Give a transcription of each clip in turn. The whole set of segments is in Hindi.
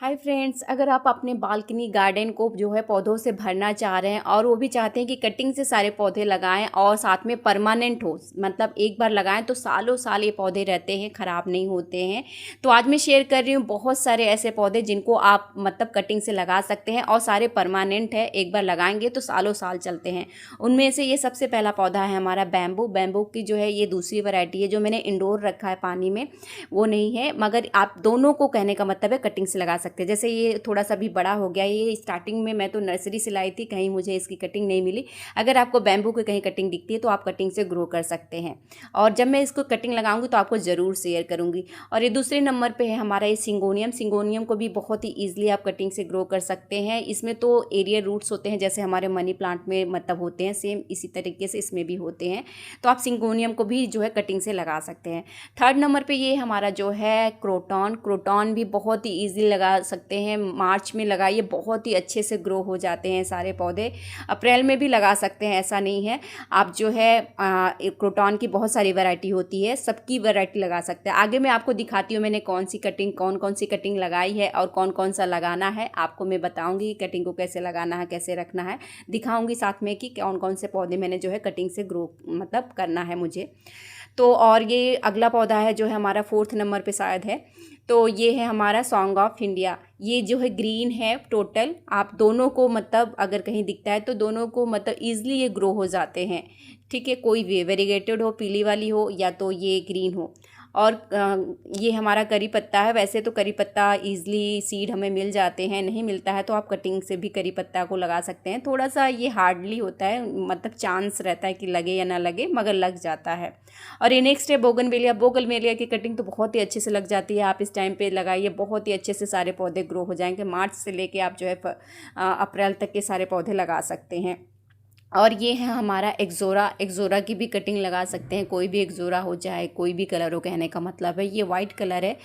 हाय फ्रेंड्स, अगर आप अपने बालकनी गार्डन को जो है पौधों से भरना चाह रहे हैं और वो भी चाहते हैं कि कटिंग से सारे पौधे लगाएं और साथ में परमानेंट हो, मतलब एक बार लगाएं तो सालों साल ये पौधे रहते हैं, ख़राब नहीं होते हैं। तो आज मैं शेयर कर रही हूँ बहुत सारे ऐसे पौधे जिनको आप मतलब कटिंग से लगा सकते हैं और सारे परमानेंट है, एक बार लगाएंगे तो सालों साल चलते हैं। उनमें से ये सबसे पहला पौधा है हमारा बैम्बू। बैम्बू की जो है ये दूसरी वैरायटी है जो मैंने इंडोर रखा है, पानी में वो नहीं है, मगर आप दोनों को कहने का मतलब है कटिंग से लगा सकते हैं। जैसे ये थोड़ा सा भी बड़ा हो गया, ये स्टार्टिंग में मैं तो नर्सरी से लाई थी, कहीं मुझे इसकी कटिंग नहीं मिली। अगर आपको बैम्बू की कहीं कटिंग दिखती है तो आप कटिंग से ग्रो कर सकते हैं, और जब मैं इसको कटिंग लगाऊंगी तो आपको ज़रूर शेयर करूंगी। और ये दूसरे नंबर पे है हमारा ये सिंगोनियम। सिंगोनियम को भी बहुत ही ईजिली आप कटिंग से ग्रो कर सकते हैं। इसमें तो एरियल रूट्स होते हैं जैसे हमारे मनी प्लांट में मतलब होते हैं, सेम इसी तरीके से इसमें भी होते हैं। तो आप सिंगोनियम को भी जो है कटिंग से लगा सकते हैं। थर्ड नंबर पे ये हमारा जो है क्रोटॉन। क्रोटॉन भी बहुत ही ईजी लगा सकते हैं। मार्च में लगाइए, बहुत ही अच्छे से ग्रो हो जाते हैं सारे पौधे। अप्रैल में भी लगा सकते हैं, ऐसा नहीं है। आप जो है क्रोटॉन की बहुत सारी वैरायटी होती है, सबकी वैरायटी लगा सकते हैं। आगे मैं आपको दिखाती हूँ मैंने कौन कौन सी कटिंग लगाई है और कौन कौन सा लगाना है। आपको मैं बताऊँगी कटिंग को कैसे लगाना है, कैसे रखना है, दिखाऊँगी साथ में कि कौन कौन से पौधे मैंने जो है कटिंग से ग्रो मतलब करना है मुझे। तो और ये अगला पौधा है जो है हमारा फोर्थ नंबर पे शायद है, तो ये है हमारा सॉन्ग ऑफ इंडिया। ये जो है ग्रीन है टोटल। आप दोनों को मतलब अगर कहीं दिखता है तो दोनों को मतलब ईजिली ये ग्रो हो जाते हैं, ठीक है। कोई भी वेरीगेटेड हो, पीली वाली हो या तो ये ग्रीन हो। और ये हमारा करी पत्ता है। वैसे तो करी पत्ता ईजिली सीड हमें मिल जाते हैं, नहीं मिलता है तो आप कटिंग से भी करी पत्ता को लगा सकते हैं। थोड़ा सा ये हार्डली होता है, मतलब चांस रहता है कि लगे या ना लगे, मगर लग जाता है। और ये नेक्स्ट है बोगनवेलिया। बोगनवेलिया की कटिंग तो बहुत ही अच्छे से लग जाती है। आप इस टाइम पे लगाइए, बहुत ही अच्छे से सारे पौधे ग्रो हो जाएंगे। मार्च से लेके आप जो है अप्रैल तक के सारे पौधे लगा सकते हैं। और ये है हमारा एक्ज़ोरा। एक्ज़ोरा की भी कटिंग लगा सकते हैं, कोई भी एक्ज़ोरा हो, चाहे कोई भी कलर हो, कहने का मतलब है। ये वाइट कलर है,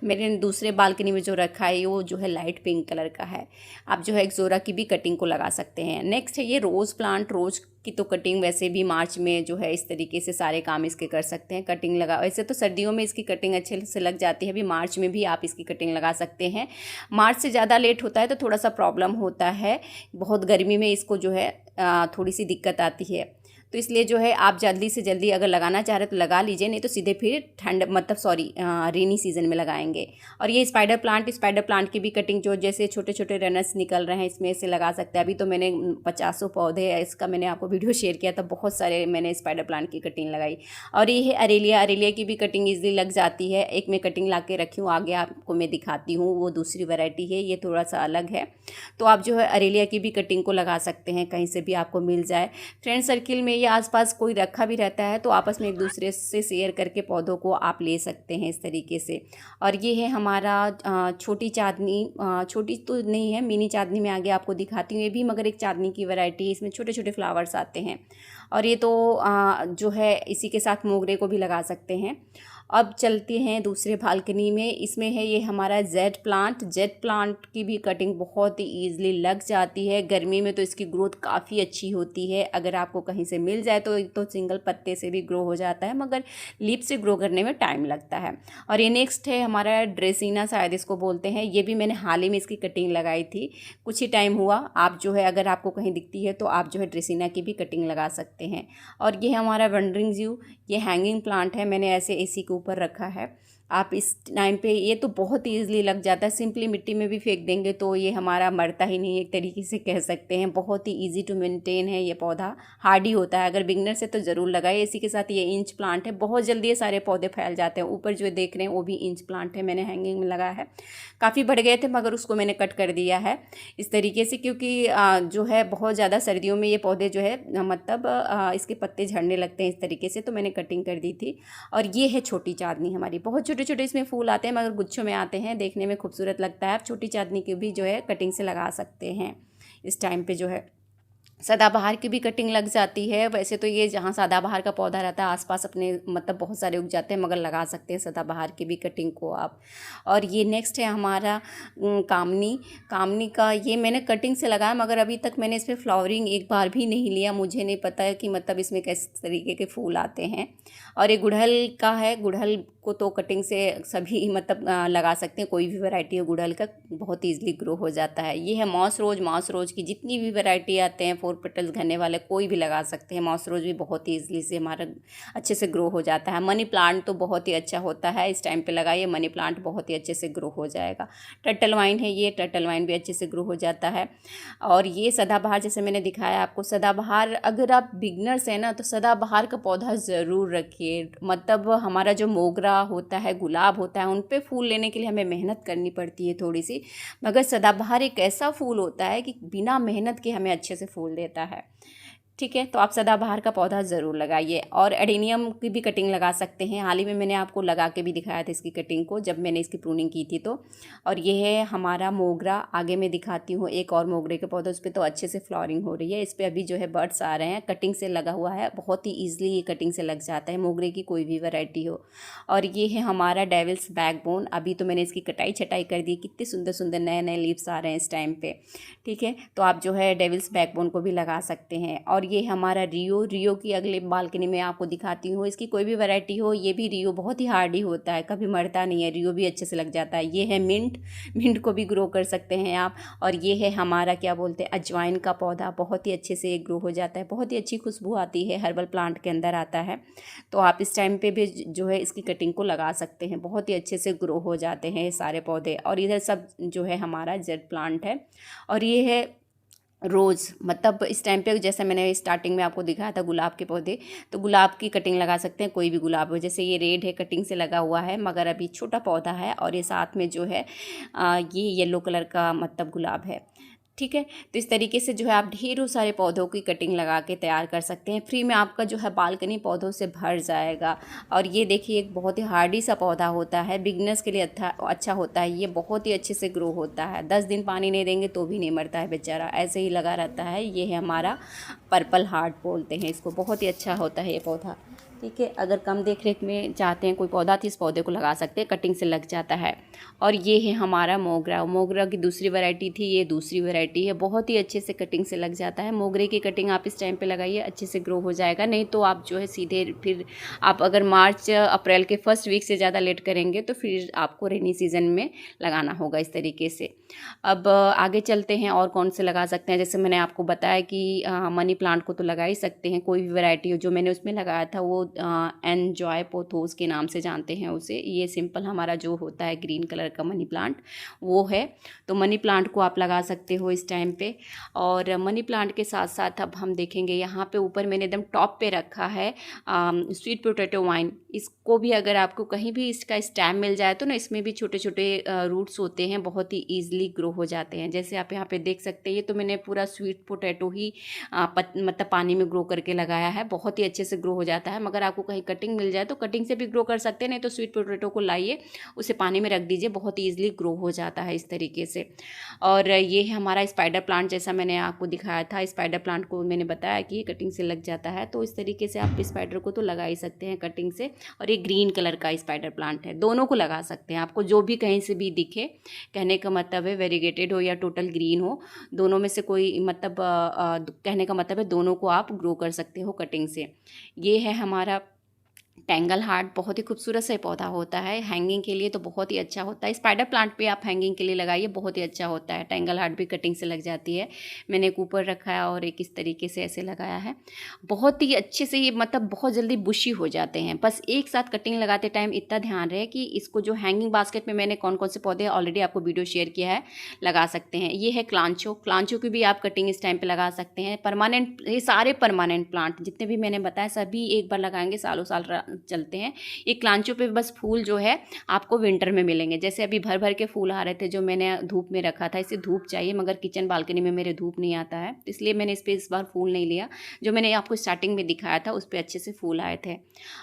मेरे दूसरे बालकनी में जो रखा है वो जो है लाइट पिंक कलर का है। आप जो है एक्ज़ोरा की भी कटिंग को लगा सकते हैं। नेक्स्ट है ये रोज़ प्लांट। रोज़ की तो कटिंग वैसे भी मार्च में जो है इस तरीके से सारे काम इसके कर सकते हैं। कटिंग लगा, वैसे तो सर्दियों में इसकी कटिंग अच्छे से लग जाती है, अभी मार्च में भी आप इसकी कटिंग लगा सकते हैं। मार्च से ज़्यादा लेट होता है तो थोड़ा सा प्रॉब्लम होता है, बहुत गर्मी में इसको जो है थोड़ी सी दिक्कत आती है। तो इसलिए जो है आप जल्दी से जल्दी अगर लगाना चाह रहे तो लगा लीजिए, नहीं तो सीधे फिर ठंड मतलब रेनी सीजन में लगाएंगे। और ये स्पाइडर प्लांट की भी कटिंग जो जैसे छोटे छोटे रनर्स निकल रहे हैं इसमें से लगा सकते हैं। अभी तो मैंने 50 पौधे है इसका मैंने आपको वीडियो शेयर किया था, बहुत सारे मैंने स्पाइडर प्लांट की कटिंग लगाई। और ये है अरेलिया। अरेलिया की भी कटिंग ईजिली लग जाती है। एक मैं कटिंग ला के रखी हूँ, आगे आपको मैं दिखाती हूँ, वो दूसरी वैरायटी है, ये थोड़ा सा अलग है। तो आप जो है अरेलिया की भी कटिंग को लगा सकते हैं, कहीं से भी आपको मिल जाए। फ्रेंड सर्किल में या आसपास कोई रखा भी रहता है तो आपस में एक दूसरे से शेयर करके पौधों को आप ले सकते हैं इस तरीके से। और ये है हमारा छोटी चांदनी। छोटी तो नहीं है, मिनी चांदनी में आगे आपको दिखाती हूँ। ये भी मगर एक चांदनी की वैरायटी है, इसमें छोटे छोटे फ्लावर्स आते हैं। और ये तो जो है इसी के साथ मोगरे को भी लगा सकते हैं। अब चलते हैं दूसरे बालकनी में। इसमें है ये हमारा जेड प्लांट। जेड प्लांट की भी कटिंग बहुत ही ईजिली लग जाती है। गर्मी में तो इसकी ग्रोथ काफ़ी अच्छी होती है, अगर आपको कहीं से मिल जाए तो सिंगल पत्ते से भी ग्रो हो जाता है, मगर लीफ से ग्रो करने में टाइम लगता है। और ये नेक्स्ट है हमारा ड्रेसिना, शायद इसको बोलते हैं। ये भी मैंने हाल ही में इसकी कटिंग लगाई थी, कुछ ही टाइम हुआ। आप जो है अगर आपको कहीं दिखती है तो आप जो है ड्रेसिना की भी कटिंग लगा सकते हैं। और ये हमारा वंडरिंग ज़्यू। ये हैंगिंग प्लांट है, मैंने ऐसे एसी के ऊपर रखा है। आप इस टाइम पे ये तो बहुत ही ईजिली लग जाता है, सिंपली मिट्टी में भी फेंक देंगे तो ये हमारा मरता ही नहीं, एक तरीके से कह सकते हैं। बहुत ही इजी टू मेंटेन है, ये पौधा हार्डी होता है। अगर बिगनर से तो ज़रूर लगाइए। इसी के साथ ये इंच प्लांट है, बहुत जल्दी ये सारे पौधे फैल जाते हैं। ऊपर जो देख रहे हैं वो भी इंच प्लांट है, मैंने हैंगिंग में लगाया है। काफ़ी बढ़ गए थे मगर उसको मैंने कट कर दिया है इस तरीके से, क्योंकि जो है बहुत ज़्यादा सर्दियों में ये पौधे जो है मतलब इसके पत्ते झड़ने लगते हैं इस तरीके से, तो मैंने कटिंग कर दी थी। और ये है छोटी चांदनी हमारी। बहुत छोटे छोटे इसमें फूल आते हैं मगर गुच्छों में आते हैं, देखने में खूबसूरत लगता है। आप छोटी चांदनी की भी जो है कटिंग से लगा सकते हैं इस टाइम पे। जो है सदाबहार की भी कटिंग लग जाती है। वैसे तो ये जहाँ सदाबहार का पौधा रहता है आसपास अपने मतलब बहुत सारे उग जाते हैं, मगर लगा सकते हैं सदाबहार की भी कटिंग को आप। और ये नेक्स्ट है हमारा कामनी। कामनी का ये मैंने कटिंग से लगाया, मगर अभी तक मैंने इसमें फ्लावरिंग एक बार भी नहीं लिया। मुझे नहीं पता है कि मतलब इसमें किस तरीके के फूल आते हैं। और ये गुड़हल का है। गुड़हल को तो कटिंग से सभी मतलब लगा सकते हैं, कोई भी वैरायटी हो गुड़हल का बहुत ईजिली ग्रो हो जाता है। ये है मॉस रोज की जितनी भी वैरायटी आते हैं 4 पेटल्स घने वाले कोई भी लगा सकते हैं। मॉस रोज भी बहुत ईजिली से हमारा अच्छे से ग्रो हो जाता है। मनी प्लांट तो बहुत ही अच्छा होता है, इस टाइम पे लगाइए मनी प्लांट बहुत ही अच्छे से ग्रो हो जाएगा। टर्टल वाइन है, ये टर्टल वाइन भी अच्छे से ग्रो हो जाता है। और ये सदाबहार जैसे मैंने दिखाया आपको, सदाबहार अगर आप बिगनर्स हैं ना तो सदाबहार का पौधा ज़रूर रखिए। मतलब हमारा जो मोगरा होता है, गुलाब होता है, उन पे फूल लेने के लिए हमें मेहनत करनी पड़ती है थोड़ी सी, मगर सदाबहार एक ऐसा फूल होता है कि बिना मेहनत के हमें अच्छे से फूल देता है। ठीक है, तो आप सदाबहार का पौधा ज़रूर लगाइए। और एडेनियम की भी कटिंग लगा सकते हैं, हाल ही में मैंने आपको लगा के भी दिखाया था इसकी कटिंग को जब मैंने इसकी प्रूनिंग की थी तो। और ये है हमारा मोगरा, आगे मैं दिखाती हूँ एक और मोगरे के पौधा, उस पर तो अच्छे से फ्लावरिंग हो रही है। इस पर अभी जो है बर्ड्स आ रहे हैं, कटिंग से लगा हुआ है, बहुत ही ईजिली ये कटिंग से लग जाता है, मोगरे की कोई भी वैरायटी हो। और ये है हमारा डेविल्स बैकबोन, अभी तो मैंने इसकी कटाई छटाई कर दी, कितने सुंदर सुंदर नए नए लीव्स आ रहे हैं इस टाइम पे। ठीक है, तो आप जो है डेविल्स बैकबोन को भी लगा सकते हैं। और ये हमारा रियो की अगले बालकनी में आपको दिखाती हूँ, इसकी कोई भी वैरायटी हो, ये भी रियो बहुत ही हार्डी होता है, कभी मरता नहीं है, रियो भी अच्छे से लग जाता है। ये है मिंट को भी ग्रो कर सकते हैं आप। और ये है हमारा क्या बोलते हैं अजवाइन का पौधा, बहुत ही अच्छे से ग्रो हो जाता है, बहुत ही अच्छी खुशबू आती है, हर्बल प्लांट के अंदर आता है। तो आप इस टाइम पे भी जो है इसकी कटिंग को लगा सकते हैं, बहुत ही अच्छे से ग्रो हो जाते हैं ये सारे पौधे। और इधर सब जो है हमारा जेड प्लांट है। और ये है रोज़, मतलब इस टाइम पे जैसे मैंने स्टार्टिंग में आपको दिखाया था गुलाब के पौधे, तो गुलाब की कटिंग लगा सकते हैं, कोई भी गुलाब हो। जैसे ये रेड है, कटिंग से लगा हुआ है मगर अभी छोटा पौधा है। और ये साथ में जो है ये येलो कलर का मतलब गुलाब है। ठीक है, तो इस तरीके से जो है आप ढेरों सारे पौधों की कटिंग लगा के तैयार कर सकते हैं। फ्री में आपका जो है बालकनी पौधों से भर जाएगा। और ये देखिए एक बहुत ही हार्डी सा पौधा होता है, बिगनर्स के लिए अच्छा होता है, ये बहुत ही अच्छे से ग्रो होता है। 10 दिन पानी नहीं देंगे तो भी नहीं मरता है बेचारा, ऐसे ही लगा रहता है। ये है हमारा पर्पल हार्ट बोलते हैं इसको, बहुत ही अच्छा होता है ये पौधा। ठीक है, अगर कम देख रेख में चाहते हैं कोई पौधा तो इस पौधे को लगा सकते हैं, कटिंग से लग जाता है। और ये है हमारा मोगरा की दूसरी वैरायटी थी, ये दूसरी वैरायटी है, बहुत ही अच्छे से कटिंग से लग जाता है। मोगरे की कटिंग आप इस टाइम पे लगाइए, अच्छे से ग्रो हो जाएगा। नहीं तो आप जो है सीधे फिर आप अगर मार्च अप्रैल के फर्स्ट वीक से ज़्यादा लेट करेंगे तो फिर आपको रेनी सीजन में लगाना होगा इस तरीके से। अब आगे चलते हैं और कौन से लगा सकते हैं। जैसे मैंने आपको बताया कि मनी प्लांट को तो लगा ही सकते हैं, कोई भी वैरायटी हो। जो मैंने उसमें लगाया था वो एन्जॉय पोथोस के नाम से जानते हैं उसे। ये सिंपल हमारा जो होता है ग्रीन कलर का मनी प्लांट वो है। तो मनी प्लांट को आप लगा सकते हो इस टाइम पे। और मनी प्लांट के साथ साथ अब हम देखेंगे यहाँ पे ऊपर मैंने एकदम टॉप पे रखा है स्वीट पोटैटो वाइन। इसको भी अगर आपको कहीं भी इसका स्टैम मिल जाए तो ना, इसमें भी छोटे छोटे रूट्स होते हैं, बहुत ही ईजिली ग्रो हो जाते हैं। जैसे आप यहाँ पे देख सकते हैं, ये तो मैंने पूरा स्वीट पोटैटो ही मतलब पानी में ग्रो करके लगाया है, बहुत ही अच्छे से ग्रो हो जाता है। मगर आपको कहीं कटिंग मिल जाए तो कटिंग से भी ग्रो कर सकते हैं, नहीं तो स्वीट पोटैटो को लाइए, उसे पानी में रख दीजिए, बहुत ईजिली ग्रो हो जाता है इस तरीके से। और ये है हमारा स्पाइडर प्लांट, जैसा मैंने आपको दिखाया था। स्पाइडर प्लांट को मैंने बताया कि कटिंग से लग जाता है, तो इस तरीके से आप स्पाइडर को तो लगा ही सकते हैं कटिंग से। और ये ग्रीन कलर का स्पाइडर प्लांट है, दोनों को लगा सकते हैं, आपको जो भी कहीं से भी दिखे। कहने का मतलब है वेरीगेटेड हो या टोटल ग्रीन हो, दोनों में से कोई मतलब कहने का मतलब है दोनों को आप ग्रो कर सकते हो कटिंग से। ये है हमारा टेंगल हार्ट, बहुत ही खूबसूरत सा पौधा होता है, हैंगिंग के लिए तो बहुत ही अच्छा होता है। स्पाइडर प्लांट पे आप हैंगिंग के लिए लगाइए, बहुत ही अच्छा होता है। टेंगल हार्ट भी कटिंग से लग जाती है। मैंने एक ऊपर रखा है और एक इस तरीके से ऐसे लगाया है, बहुत ही अच्छे से ये मतलब बहुत जल्दी बुशी हो जाते हैं। बस एक साथ कटिंग लगाते टाइम इतना ध्यान रहे कि इसको जो हैंगिंग बास्केट में मैंने कौन कौन से पौधे ऑलरेडी आपको वीडियो शेयर किया है, लगा सकते हैं। ये है क्लांचो की भी आप कटिंग इस टाइम पर लगा सकते हैं। परमानेंट, ये सारे परमानेंट प्लांट जितने भी मैंने बताया सभी एक बार लगाएंगे सालों साल चलते हैं। ये क्लांचो पे बस फूल जो है आपको विंटर में मिलेंगे। जैसे अभी भर भर के फूल आ रहे थे जो मैंने धूप में रखा था, इसे धूप चाहिए मगर किचन बालकनी में मेरे धूप नहीं आता है, तो इसलिए मैंने इस पर इस बार फूल नहीं लिया। जो मैंने आपको स्टार्टिंग में दिखाया था उस पर अच्छे से फूल आए थे।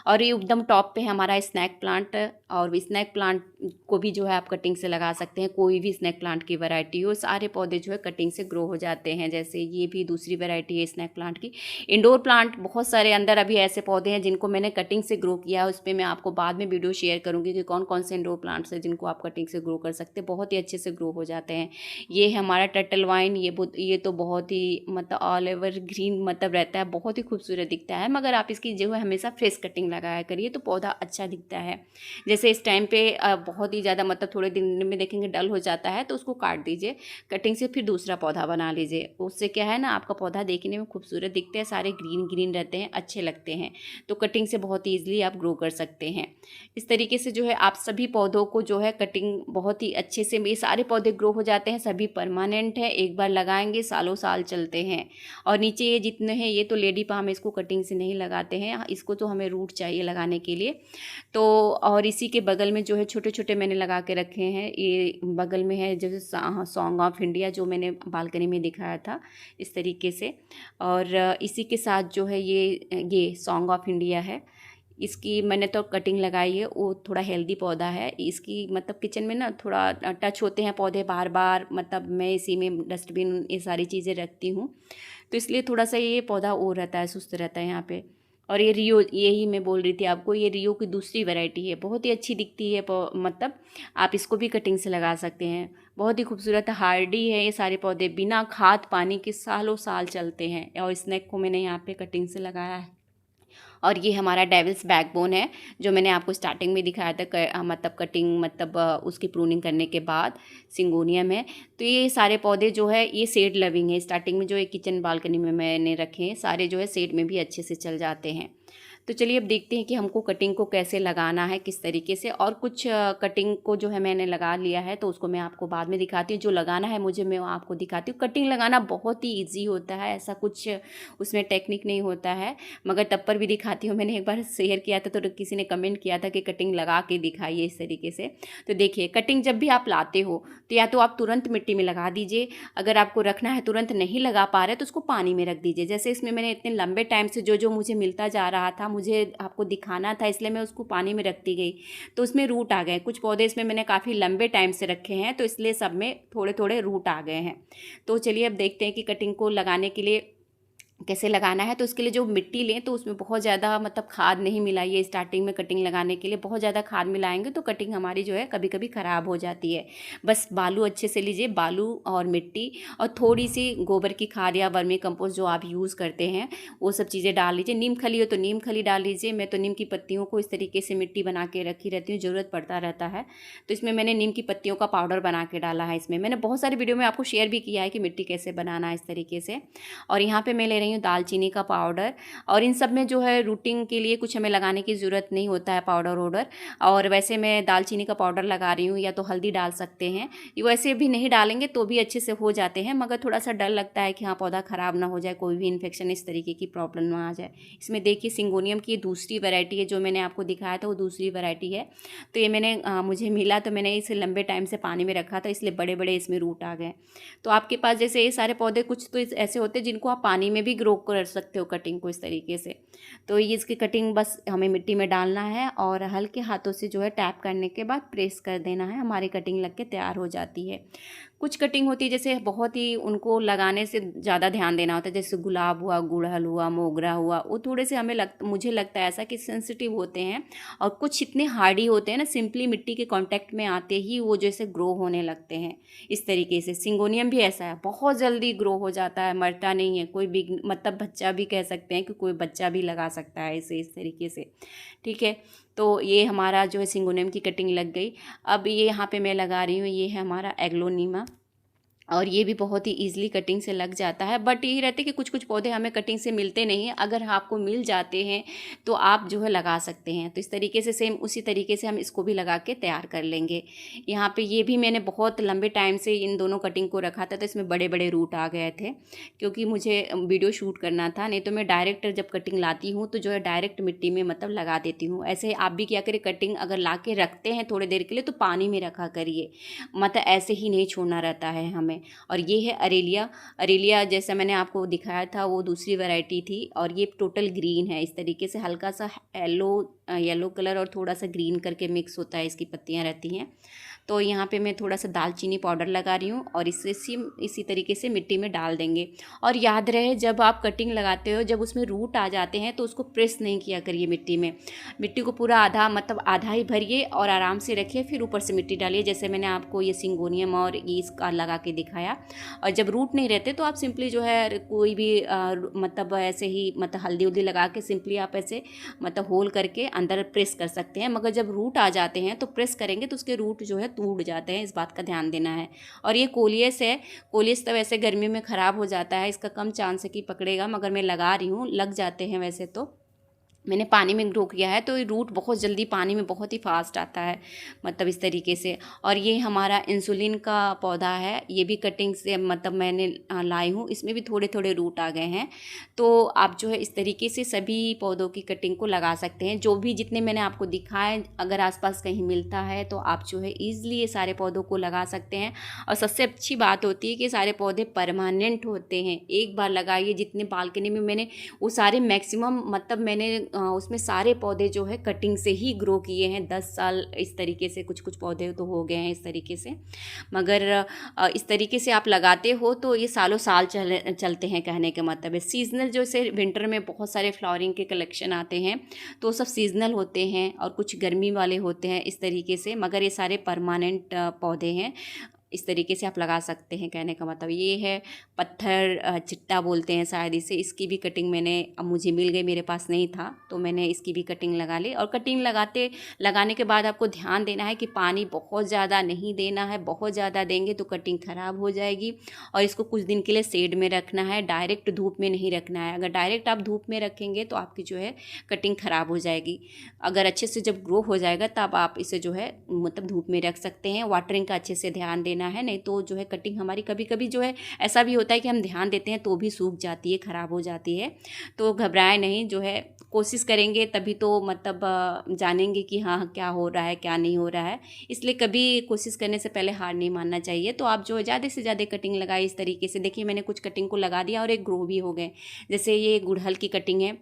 और ये एकदम टॉप पे हमारा स्नैक प्लांट, और स्नैक प्लांट को भी जो है आप कटिंग से लगा सकते हैं। कोई भी स्नैक प्लांट की वैरायटी हो, सारे पौधे जो है कटिंग से ग्रो हो जाते हैं। जैसे ये भी दूसरी वैरायटी है स्नैक प्लांट की। इंडोर प्लांट बहुत सारे अंदर अभी ऐसे पौधे हैं जिनको मैंने कटिंग से ग्रो किया है, उस पर मैं आपको बाद में वीडियो शेयर करूँगी कि कौन कौन से इंडोर प्लांट्स हैं जिनको आप कटिंग से ग्रो कर सकते हैं, बहुत ही अच्छे से ग्रो हो जाते हैं। ये है हमारा टर्टल वाइन, ये तो बहुत ही मतलब ऑल ओवर ग्रीन मतलब रहता है, बहुत ही खूबसूरत दिखता है। मगर आप इसकी जो है हमेशा फ्रेश कटिंग लगाया करिए तो पौधा अच्छा दिखता है। जैसे इस टाइम पे बहुत ही ज़्यादा मतलब थोड़े दिन में देखेंगे डल हो जाता है तो उसको काट दीजिए कटिंग से, फिर दूसरा पौधा बना लीजिए। उससे क्या है ना, आपका पौधा देखने में खूबसूरत दिखते हैं, सारे ग्रीन ग्रीन रहते हैं, अच्छे लगते हैं। तो कटिंग से बहुत ईजिली आप ग्रो कर सकते हैं। इस तरीके से जो है आप सभी पौधों को जो है कटिंग बहुत ही अच्छे से, ये सारे पौधे ग्रो हो जाते हैं, सभी परमानेंट है, एक बार लगाएंगे सालों साल चलते हैं। और नीचे ये जितने हैं ये तो लेडी पाम, इसको कटिंग से नहीं लगाते हैं, इसको तो हमें रूट चाहिए लगाने के लिए। तो और इसी के बगल में जो है छोटे छोटे मैंने लगा के रखे हैं, ये बगल में है जैसे सॉन्ग ऑफ इंडिया जो मैंने बालकनी में दिखाया था इस तरीके से। और इसी के साथ जो है ये सॉन्ग ऑफ इंडिया है, इसकी मैंने तो कटिंग लगाई है। वो थोड़ा हेल्दी पौधा है, इसकी मतलब किचन में ना थोड़ा टच होते हैं पौधे बार बार, मतलब मैं इसी में डस्टबिन ये सारी चीज़ें रखती हूँ, तो इसलिए थोड़ा सा ये पौधा वो रहता है, सुस्त रहता है यहाँ पे। और ये रियो, यही मैं बोल रही थी आपको, ये रियो की दूसरी वैरायटी है, बहुत ही अच्छी दिखती है, मतलब आप इसको भी कटिंग से लगा सकते हैं। बहुत ही खूबसूरत हार्डी है ये सारे पौधे, बिना खाद पानी के सालों साल चलते हैं। और स्नैक को मैंने यहाँ पे कटिंग से लगाया है। और ये हमारा डेविल्स बैकबोन है जो मैंने आपको स्टार्टिंग में दिखाया था, मतलब कटिंग मतलब उसकी प्रूनिंग करने के बाद। सिंगोनियम है। तो ये सारे पौधे जो है ये शेड लविंग है। स्टार्टिंग में जो एक किचन बालकनी में मैंने रखे हैं, सारे जो है शेड में भी अच्छे से चल जाते हैं। तो चलिए अब देखते हैं कि हमको कटिंग को कैसे लगाना है, किस तरीके से। और कुछ कटिंग को जो है मैंने लगा लिया है, तो उसको मैं आपको बाद में दिखाती हूँ। जो लगाना है मुझे, मैं आपको दिखाती हूँ। कटिंग लगाना बहुत ही ईजी होता है, ऐसा कुछ उसमें टेक्निक नहीं होता है, मगर तब पर भी दिखाती हूँ। मैंने एक बार शेयर किया था तो किसी ने कमेंट किया था कि कटिंग लगा के दिखाइए इस तरीके से। तो देखिए, कटिंग जब भी आप लाते हो तो या तो आप तुरंत मिट्टी में लगा दीजिए, अगर आपको रखना है तुरंत नहीं लगा पा रहे तो उसको पानी में रख दीजिए। जैसे इसमें मैंने इतने लंबे टाइम से जो जो मुझे मिलता जा रहा था, मुझे आपको दिखाना था, इसलिए मैं उसको पानी में रखती गई, तो उसमें रूट आ गए। कुछ पौधे इसमें मैंने काफ़ी लंबे टाइम से रखे हैं, तो इसलिए सब में थोड़े थोड़े रूट आ गए हैं। तो चलिए अब देखते हैं कि कटिंग को लगाने के लिए कैसे लगाना है। तो उसके लिए जो मिट्टी लें तो उसमें बहुत ज़्यादा मतलब खाद नहीं मिलाइए। स्टार्टिंग में कटिंग लगाने के लिए बहुत ज़्यादा खाद मिलाएंगे तो कटिंग हमारी जो है कभी कभी ख़राब हो जाती है। बस बालू अच्छे से लीजिए, बालू और मिट्टी और थोड़ी सी गोबर की खाद या वर्मी कंपोस्ट जो आप यूज़ करते हैं वो सब चीज़ें डाल लीजिए। नीम खली हो तो नीम खली डाल लीजिए। मैं तो नीम की पत्तियों को इस तरीके से मिट्टी बना के रखी रहती हूँ, ज़रूरत पड़ता रहता है। तो इसमें मैंने नीम की पत्तियों का पाउडर बना के डाला है। इसमें मैंने बहुत सारे वीडियो में आपको शेयर भी किया है कि मिट्टी कैसे बनाना है इस तरीके से। और यहाँ पर मैं ले रही हूँ दालचीनी का पाउडर। और इन सब में जो है रूटिंग के लिए कुछ हमें लगाने की ज़रूरत नहीं होता है पाउडर वाउडर। और वैसे मैं दालचीनी का पाउडर लगा रही हूँ, या तो हल्दी डाल सकते हैं, वैसे भी नहीं डालेंगे तो भी अच्छे से हो जाते हैं, मगर थोड़ा सा डर लगता है कि हाँ पौधा ख़राब ना हो जाए, कोई भी इन्फेक्शन इस तरीके की प्रॉब्लम ना आ जाए। इसमें देखिए सिंगोनियम की दूसरी वैरायटी है, जो मैंने आपको दिखाया था वो दूसरी वैरायटी है। तो ये मैंने मुझे मिला तो मैंने इसे लंबे टाइम से पानी में रखा था, इसलिए बड़े बड़े इसमें रूट आ गए। तो आपके पास जैसे ये सारे पौधे कुछ तो ऐसे होते हैं जिनको आप पानी में भी ग्रो कर सकते हो कटिंग को इस तरीके से। तो ये इसकी कटिंग बस हमें मिट्टी में डालना है और हल्के हाथों से जो है टैप करने के बाद प्रेस कर देना है, हमारी कटिंग लग के तैयार हो जाती है। कुछ कटिंग होती है जैसे बहुत ही उनको लगाने से ज़्यादा ध्यान देना होता है, जैसे गुलाब हुआ, गुड़हल हुआ, मोगरा हुआ, वो थोड़े से मुझे लगता है ऐसा कि सेंसिटिव होते हैं। और कुछ इतने हार्डी होते हैं ना, सिंपली मिट्टी के कांटेक्ट में आते ही वो जैसे ग्रो होने लगते हैं इस तरीके से। सिंगोनियम भी ऐसा है, बहुत जल्दी ग्रो हो जाता है, मरता नहीं है। कोई भी मतलब बच्चा भी कह सकते हैं कि कोई बच्चा भी लगा सकता है इसे इस तरीके से, ठीक है। तो ये हमारा जो है सिंगोनियम की कटिंग लग गई। अब ये यहाँ पे मैं लगा रही हूँ, ये है हमारा एग्लोनीमा, और ये भी बहुत ही ईजिली कटिंग से लग जाता है। बट यही रहते कि कुछ कुछ पौधे हमें कटिंग से मिलते नहीं हैं, अगर आपको मिल जाते हैं तो आप जो है लगा सकते हैं। तो इस तरीके से सेम उसी तरीके से हम इसको भी लगा के तैयार कर लेंगे। यहाँ पे ये भी मैंने बहुत लंबे टाइम से इन दोनों कटिंग को रखा था, तो इसमें बड़े बड़े रूट आ गए थे क्योंकि मुझे वीडियो शूट करना था। नहीं तो मैं डायरेक्ट जब कटिंग लाती हूँ तो जो है डायरेक्ट मिट्टी में मतलब लगा देती हूँ। ऐसे आप भी क्या करें, कटिंग अगर ला के रखते हैं थोड़ी देर के लिए तो पानी में रखा करिए, मतलब ऐसे ही नहीं छोड़ना रहता है हमें। में। और ये है अरेलिया। अरेलिया जैसा मैंने आपको दिखाया था वो दूसरी वैरायटी थी, और ये टोटल ग्रीन है। इस तरीके से हल्का सा येलो कलर और थोड़ा सा ग्रीन करके मिक्स होता है, इसकी पत्तियाँ रहती हैं। तो यहाँ पे मैं थोड़ा सा दालचीनी पाउडर लगा रही हूँ, और इसी तरीके से मिट्टी में डाल देंगे। और याद रहे, जब आप कटिंग लगाते हो, जब उसमें रूट आ जाते हैं तो उसको प्रेस नहीं किया करिए मिट्टी में। मिट्टी को पूरा आधा, मतलब आधा ही भरिए और आराम से रखिए, फिर ऊपर से मिट्टी डालिए। जैसे मैंने आपको ये सिंगोनियम और ये इसका लगा के दिखाया। और जब रूट नहीं रहते तो आप सिंपली जो है कोई भी मतलब ऐसे ही, मतलब हल्दी उल्दी लगा के सिंपली आप ऐसे मतलब होल करके अंदर प्रेस कर सकते हैं। मगर जब रूट आ जाते हैं तो प्रेस करेंगे तो उसके रूट जो है टूट जाते हैं, इस बात का ध्यान देना है। और ये कोलियस है। कोलियस तो वैसे गर्मी में ख़राब हो जाता है, इसका कम चांस है कि पकड़ेगा, मगर मैं लगा रही हूँ, लग जाते हैं वैसे तो। मैंने पानी में ग्रो किया है तो ये रूट बहुत जल्दी पानी में बहुत ही फास्ट आता है, मतलब इस तरीके से। और ये हमारा इंसुलिन का पौधा है, ये भी कटिंग से मतलब मैंने लाई हूँ, इसमें भी थोड़े थोड़े रूट आ गए हैं। तो आप जो है इस तरीके से सभी पौधों की कटिंग को लगा सकते हैं। जो भी जितने मैंने आपको दिखाए, अगर आसपास कहीं मिलता है तो आप जो है ईजिली ये सारे पौधों को लगा सकते हैं। और सबसे अच्छी बात होती है कि सारे पौधे परमानेंट होते हैं, एक बार लगाइए। जितने बालकनी में मैंने वो सारे मैक्सिमम, मतलब मैंने उसमें सारे पौधे जो है कटिंग से ही ग्रो किए हैं। 10 साल इस तरीके से, कुछ कुछ पौधे तो हो गए हैं इस तरीके से। मगर इस तरीके से आप लगाते हो तो ये सालों साल चलते हैं, कहने का मतलब है। सीजनल जैसे विंटर में बहुत सारे फ्लावरिंग के कलेक्शन आते हैं तो सब सीजनल होते हैं, और कुछ गर्मी वाले होते हैं इस तरीके से। मगर ये सारे परमानेंट पौधे हैं, इस तरीके से आप लगा सकते हैं, कहने का मतलब ये है। पत्थर चिट्टा बोलते हैं शायद इसे। इसकी भी कटिंग मैंने, अब मुझे मिल गई, मेरे पास नहीं था तो मैंने इसकी भी कटिंग लगा ली। और कटिंग लगाने के बाद आपको ध्यान देना है कि पानी बहुत ज़्यादा नहीं देना है। बहुत ज़्यादा देंगे तो कटिंग ख़राब हो जाएगी। और इसको कुछ दिन के लिए शेड में रखना है, डायरेक्ट धूप में नहीं रखना है। अगर डायरेक्ट आप धूप में रखेंगे तो आपकी जो है कटिंग ख़राब हो जाएगी। अगर अच्छे से जब ग्रो हो जाएगा तब आप इसे जो है मतलब धूप में रख सकते हैं। वाटरिंग का अच्छे से ध्यान देना है, नहीं तो जो है कटिंग हमारी कभी कभी जो है ऐसा भी होता है कि हम ध्यान देते हैं तो भी सूख जाती है, ख़राब हो जाती है। तो घबराए नहीं, जो है कोशिश करेंगे तभी तो मतलब जानेंगे कि हाँ क्या हो रहा है क्या नहीं हो रहा है। इसलिए कभी कोशिश करने से पहले हार नहीं मानना चाहिए। तो आप जो ज़्यादा से ज़्यादा कटिंग लगाए इस तरीके से। देखिए मैंने कुछ कटिंग को लगा दिया और एक ग्रो भी हो गए। जैसे ये गुड़हल की कटिंग है,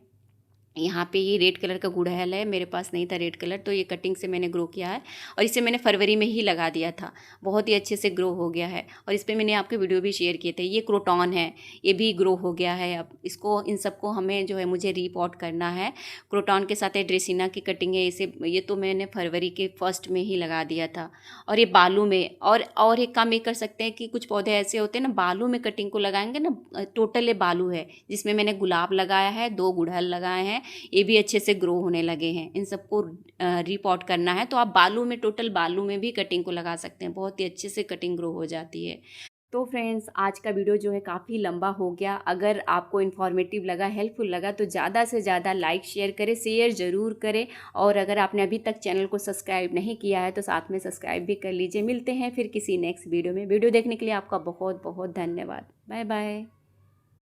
यहाँ पे ये रेड कलर का गुड़हल है, मेरे पास नहीं था रेड कलर, तो ये कटिंग से मैंने ग्रो किया है। और इसे मैंने फरवरी में ही लगा दिया था, बहुत ही अच्छे से ग्रो हो गया है। और इस पर मैंने आपके वीडियो भी शेयर किए थे। ये क्रोटॉन है, ये भी ग्रो हो गया है। अब इसको, इन सबको हमें जो है मुझे रीपॉट करना है। क्रोटॉन के साथ ड्रेसिना की कटिंग है, इसे ये तो मैंने फरवरी के फर्स्ट में ही लगा दिया था। और ये बालू में, और एक काम ये कर सकते हैं कि कुछ पौधे ऐसे होते हैं ना, बालू में कटिंग को लगाएंगे ना, टोटल ये बालू है जिसमें मैंने गुलाब लगाया है, 2 गुड़हल लगाए हैं, ये भी अच्छे से ग्रो होने लगे हैं। इन सबको रिपॉट करना है तो आप बालू में, टोटल बालू में भी कटिंग को लगा सकते हैं, बहुत ही अच्छे से कटिंग ग्रो हो जाती है। तो फ्रेंड्स, आज का वीडियो जो है काफ़ी लंबा हो गया। अगर आपको इन्फॉर्मेटिव लगा, हेल्पफुल लगा तो ज़्यादा से ज़्यादा लाइक शेयर करें, शेयर ज़रूर करें। और अगर आपने अभी तक चैनल को सब्सक्राइब नहीं किया है तो साथ में सब्सक्राइब भी कर लीजिए। मिलते हैं फिर किसी नेक्स्ट वीडियो में। वीडियो देखने के लिए आपका बहुत बहुत धन्यवाद। Bye bye.